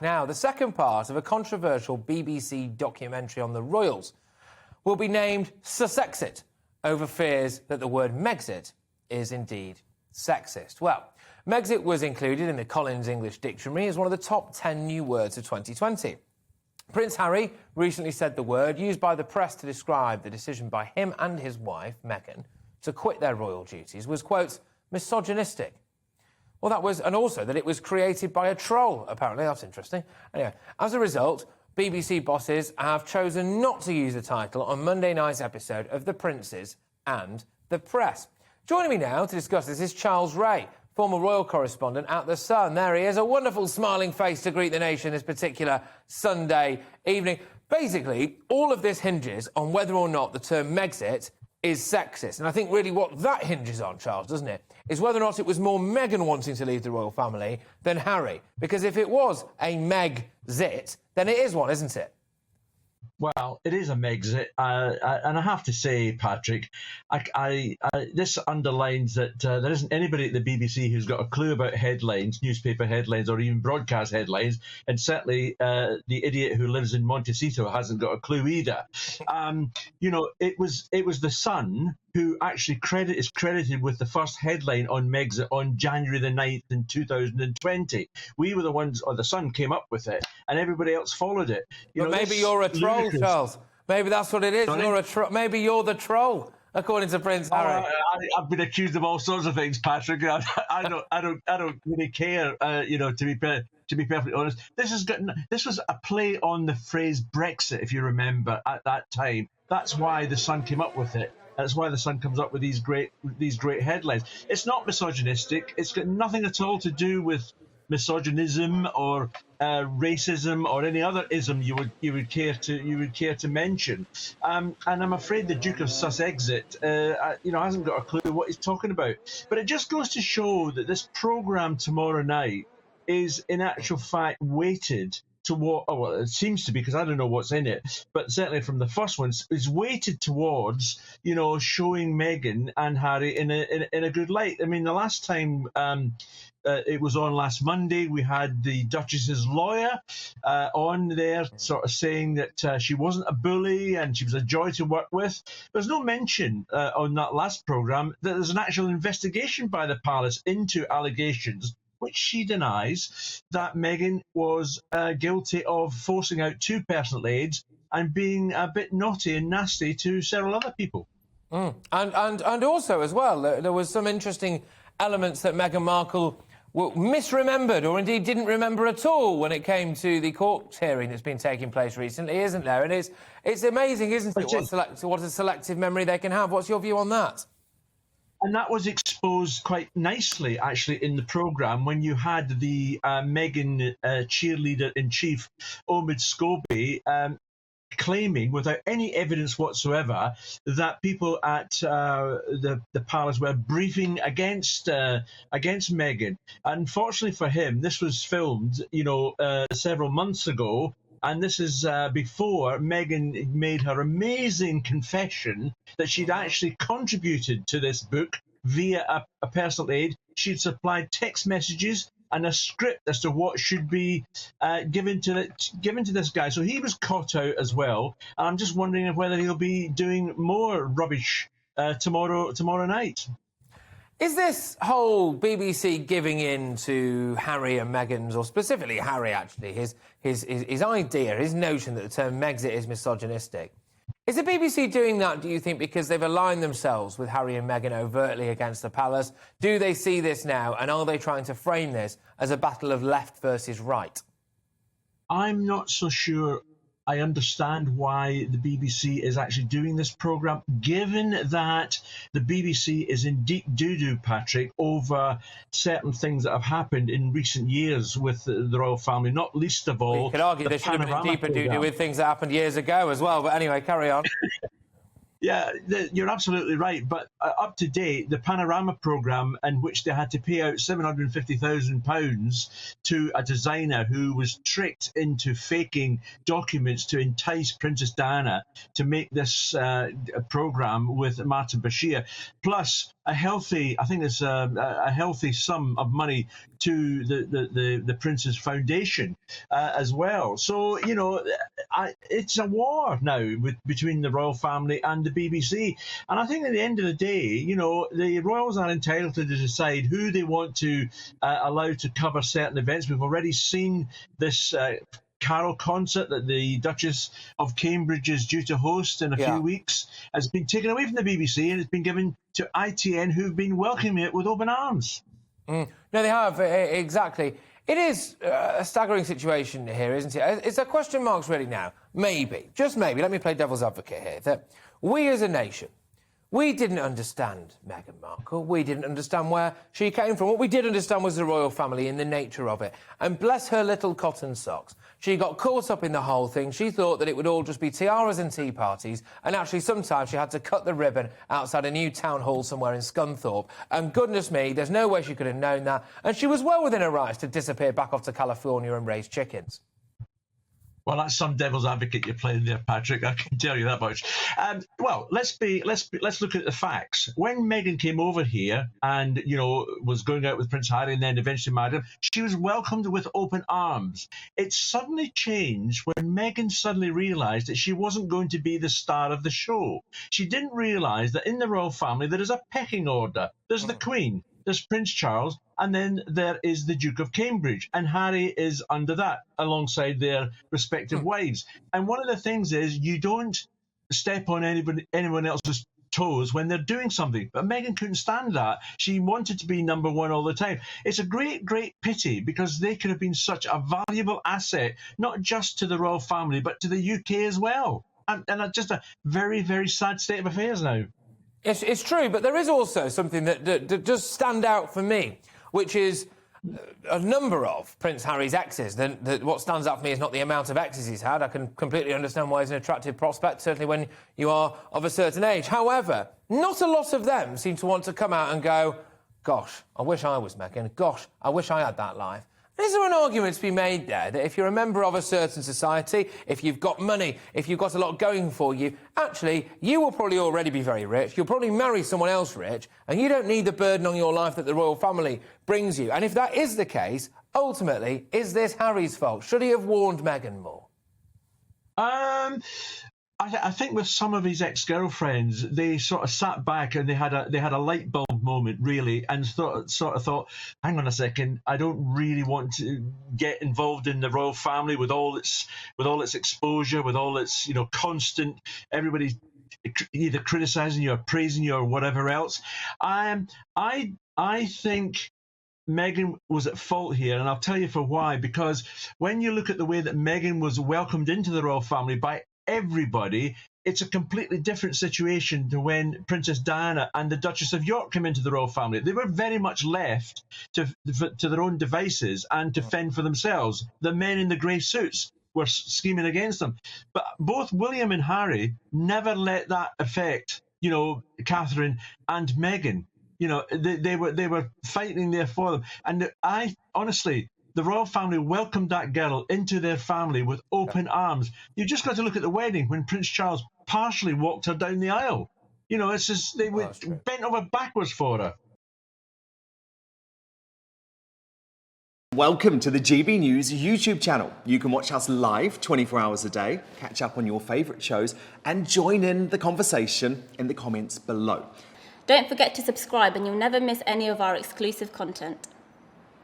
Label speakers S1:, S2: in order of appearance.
S1: Now, the second part of a controversial BBC documentary on the royals will be named Sexist over fears that the word Megxit is indeed sexist. Well, Megxit was included in the Collins English Dictionary as one of the top 10 new words of 2020. Prince Harry recently said the word, used by the press to describe the decision by him and his wife, Meghan, to quit their royal duties, was, quote, misogynistic. Well, that was, and also that it was created by a troll, apparently. That's interesting. Anyway, as a result, BBC bosses have chosen not to use the title on Monday night's episode of The Princes and the Press. Joining me now to discuss this is Charles Ray, former royal correspondent at The Sun. There he is, a wonderful smiling face to greet the nation this particular Sunday evening. Basically, all of this hinges on whether or not the term Megxit is sexist. And I think really what that hinges on, Charles, doesn't it, is whether or not it was more Meghan wanting to leave the royal family than Harry. Because if it was a Megxit, then it is one, isn't it?
S2: Well, it is a Megxit, and I have to say, Patrick, this underlines that there isn't anybody at the BBC who's got a clue about headlines, newspaper headlines, or even broadcast headlines, and certainly the idiot who lives in Montecito hasn't got a clue either. It was the Sun who actually is credited with the first headline on Megxit on January the 9th in 2020. We were the ones, or the Sun came up with it, and everybody else followed it.
S1: Maybe you're a troll, Charles. Maybe that's what it is. Maybe you're the troll, according to Prince Harry.
S2: I've been accused of all sorts of things, Patrick. I don't really care. To be perfectly honest, this was a play on the phrase Brexit, if you remember, at that time. That's why the Sun came up with it. That's why the Sun comes up with these great headlines. It's not misogynistic. It's got nothing at all to do with misogynism or racism or any other ism you would care to mention. And I'm afraid the Duke of Sussexit hasn't got a clue what he's talking about. But it just goes to show that this programme tomorrow night is in actual fact weighted well, it seems to be, because I don't know what's in it, but certainly from the first one, is weighted towards, showing Meghan and Harry in a good light. I mean, the last time it was on last Monday, we had the Duchess's lawyer on there sort of saying that she wasn't a bully and she was a joy to work with. There's no mention on that last programme that there's an actual investigation by the palace into allegations which she denies, that Meghan was guilty of forcing out 2 personal aides and being a bit naughty and nasty to several other people.
S1: And also, as well, there was some interesting elements that Meghan Markle misremembered or indeed didn't remember at all when it came to the court hearing that's been taking place recently, isn't there? And it's amazing, isn't it, what a selective memory they can have. What's your view on that?
S2: And that was exposed quite nicely, actually, in the programme when you had the Meghan cheerleader-in-chief, Omid Scobie, claiming, without any evidence whatsoever, that people at the palace were briefing against Meghan. Unfortunately for him, this was filmed, several months ago. And this is before Meghan made her amazing confession that she'd actually contributed to this book via a personal aide. She'd supplied text messages and a script as to what should be given to this guy. So he was caught out as well. And I'm just wondering whether he'll be doing more rubbish tomorrow night.
S1: Is this whole BBC giving in to Harry and Meghan's, or specifically Harry, actually, his idea, his notion that the term Megxit is misogynistic, is the BBC doing that, do you think, because they've aligned themselves with Harry and Meghan overtly against the palace? Do they see this now, and are they trying to frame this as a battle of left versus right?
S2: I'm not so sure I understand why the BBC is actually doing this programme, given that the BBC is in deep doo-doo, Patrick, over certain things that have happened in recent years with the royal family, not least of all...
S1: Well, you could argue they should have been in deeper doo-doo with things that happened years ago as well, but anyway, carry on.
S2: Yeah, you're absolutely right. But up to date, the Panorama programme, in which they had to pay out £750,000 to a designer who was tricked into faking documents to entice Princess Diana to make this programme with Martin Bashir, plus a healthy, I think it's a healthy sum of money to the Prince's Foundation as well. So, you know, it's a war now between the royal family and the BBC. And I think at the end of the day, you know, the royals are entitled to decide who they want to allow to cover certain events. We've already seen this carol concert that the Duchess of Cambridge is due to host in a few weeks has been taken away from the BBC and it's been given to ITN, who've been welcoming it with open arms.
S1: No, they have, exactly. It is a staggering situation here, isn't it? Is there question marks really now? Maybe, just maybe, let me play devil's advocate here, that we as a nation, we didn't understand Meghan Markle. We didn't understand where she came from. What we did understand was the royal family and the nature of it. And bless her little cotton socks. She got caught up in the whole thing. She thought that it would all just be tiaras and tea parties. And actually, sometimes she had to cut the ribbon outside a new town hall somewhere in Scunthorpe. And goodness me, there's no way she could have known that. And she was well within her rights to disappear back off to California and raise chickens.
S2: Well, that's some devil's advocate you're playing there, Patrick. I can tell you that much. Well, let's look at the facts. When Meghan came over here and, you know, was going out with Prince Harry and then eventually married him, she was welcomed with open arms. It suddenly changed when Meghan suddenly realised that she wasn't going to be the star of the show. She didn't realise that in the royal family there is a pecking order. There's the Queen, there's Prince Charles, and then there is the Duke of Cambridge, and Harry is under that, alongside their respective wives. And one of the things is you don't step on anyone else's toes when they're doing something. But Meghan couldn't stand that. She wanted to be number one all the time. It's a great, great pity, because they could have been such a valuable asset, not just to the royal family, but to the UK as well. And just a very, very sad state of affairs now.
S1: It's true, but there is also something that does stand out for me, which is a number of Prince Harry's exes. What stands out for me is not the amount of exes he's had. I can completely understand why he's an attractive prospect, certainly when you are of a certain age. However, not a lot of them seem to want to come out and go, gosh, I wish I was Meghan. Gosh, I wish I had that life. Is there an argument to be made there that if you're a member of a certain society, if you've got money, if you've got a lot going for you, actually, you will probably already be very rich, you'll probably marry someone else rich, and you don't need the burden on your life that the royal family brings you? And if that is the case, ultimately, is this Harry's fault? Should he have warned Meghan more?
S2: I think with some of his ex-girlfriends, they sort of sat back and they had a light bulb moment, really, and sort of thought, hang on a second, I don't really want to get involved in the royal family with all its exposure, with all its, you know, constant, everybody either criticising you or praising you or whatever else. I think Meghan was at fault here, and I'll tell you for why. Because when you look at the way that Meghan was welcomed into the royal family by everybody, it's a completely different situation to when Princess Diana and the Duchess of York came into the royal family. They were very much left to their own devices and to fend for themselves. The men in the grey suits were scheming against them. But both William and Harry never let that affect, you know, Catherine and Meghan. You know, they were fighting there for them. And I honestly, the royal family welcomed that girl into their family with open arms. You just got to look at the wedding when Prince Charles partially walked her down the aisle. You know, it's just they were bent over backwards for her.
S3: Welcome to the GB News YouTube channel. You can watch us live 24 hours a day, catch up on your favourite shows, and join in the conversation in the comments below.
S4: Don't forget to subscribe and you'll never miss any of our exclusive content.